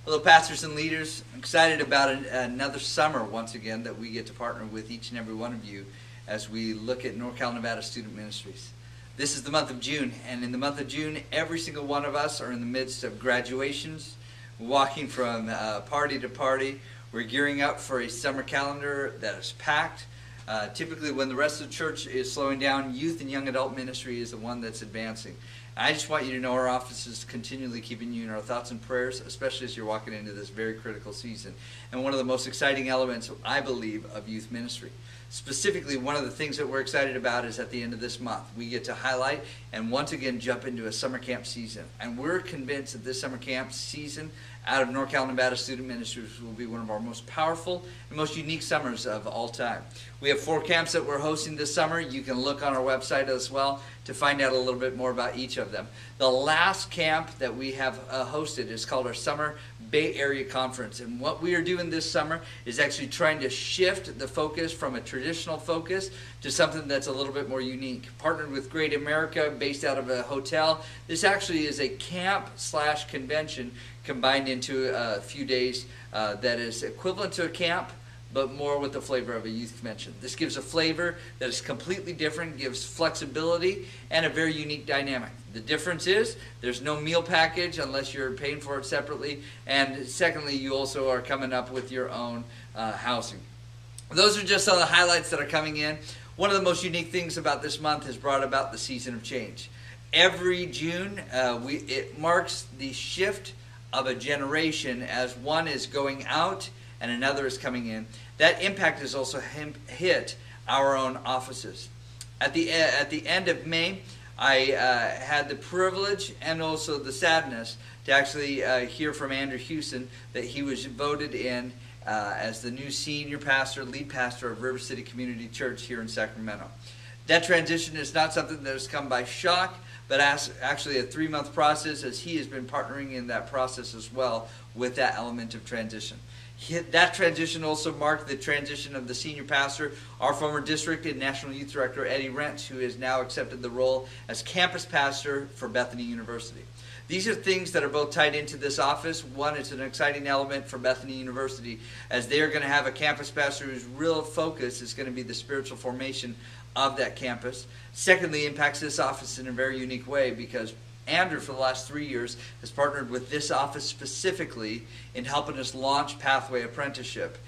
Hello, pastors and leaders. I'm excited about another summer once again that we get to partner with each and every one of you as we look at NorCal Nevada Student Ministries. This is the month of June, and in the month of June, every single one of us are in the midst of graduations, walking from party to party. We're gearing up for a summer calendar that is packed. Typically, when the rest of the church is slowing down, youth and young adult ministry is the one that's advancing. I just want you to know our office is continually keeping you in our thoughts and prayers, especially as you're walking into this very critical season. And one of the most exciting elements, I believe, of youth ministry. Specifically, one of the things that we're excited about is at the end of this month, we get to highlight and once again jump into a summer camp season. And we're convinced that this summer camp season out of NorCal Nevada Student Ministries will be one of our most powerful and most unique summers of all time. We have 4 camps that we're hosting this summer. You can look on our website as well to find out a little bit more about each of them. The last camp that we have hosted is called our Summer Bay Area Conference. And what we are doing this summer is actually trying to shift the focus from a traditional focus to something that's a little bit more unique. Partnered with Great America, based out of a hotel. This actually is a camp/convention combined into a few days that is equivalent to a camp, but more with the flavor of a youth convention. This gives a flavor that is completely different, gives flexibility, and a very unique dynamic. The difference is there's no meal package unless you're paying for it separately, and secondly, you also are coming up with your own housing. Those are just some of the highlights that are coming in. One of the most unique things about this month has brought about the season of change. Every June, it marks the shift of a generation as one is going out and another is coming in. That impact has also hit our own offices. At the end of May, I had the privilege and also the sadness to actually hear from Andrew Houston that he was voted in as the new senior pastor, lead pastor of River City Community Church here in Sacramento. That transition is not something that has come by shock, but actually a 3-month process, as he has been partnering in that process as well with that element of transition. That transition also marked the transition of the senior pastor, our former district and national youth director, Eddie Rentz, who has now accepted the role as campus pastor for Bethany University. These are things that are both tied into this office. One, it's an exciting element for Bethany University, as they are going to have a campus pastor whose real focus is going to be the spiritual formation of that campus. Secondly, impacts this office in a very unique way because Andrew, for the last 3 years, has partnered with this office specifically in helping us launch Pathway Apprenticeship.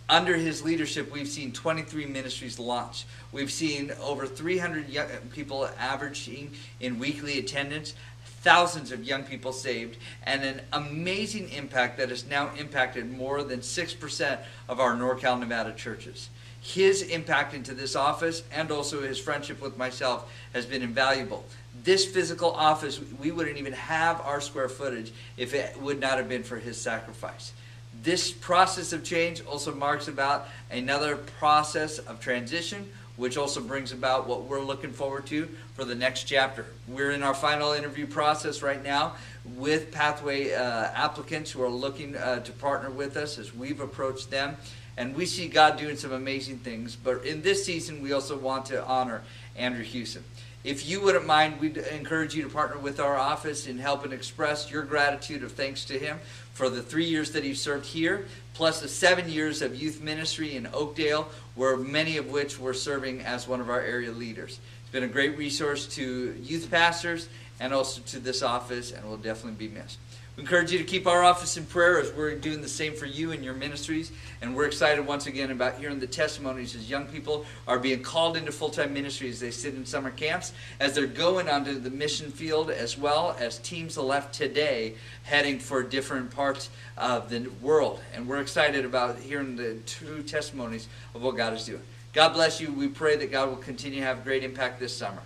Under his leadership, we've seen 23 ministries launch. We've seen over 300 young people averaging in weekly attendance, thousands of young people saved, and an amazing impact that has now impacted more than 6% of our NorCal Nevada churches. His impact into this office and also his friendship with myself has been invaluable. This physical office, we wouldn't even have our square footage if it would not have been for his sacrifice. This process of change also marks about another process of transition, which also brings about what we're looking forward to for the next chapter. We're in our final interview process right now with Pathway applicants who are looking to partner with us as we've approached them. And we see God doing some amazing things. But in this season, we also want to honor Andrew Houston. If you wouldn't mind, we'd encourage you to partner with our office in helping express your gratitude of thanks to him for the 3 years that he served here, plus the 7 years of youth ministry in Oakdale, where many of which were serving as one of our area leaders. It's been a great resource to youth pastors and also to this office, and will definitely be missed. We encourage you to keep our office in prayer as we're doing the same for you and your ministries. And we're excited once again about hearing the testimonies as young people are being called into full-time ministry as they sit in summer camps, as they're going onto the mission field, as well as teams left today heading for different parts of the world. And we're excited about hearing the true testimonies of what God is doing. God bless you. We pray that God will continue to have great impact this summer.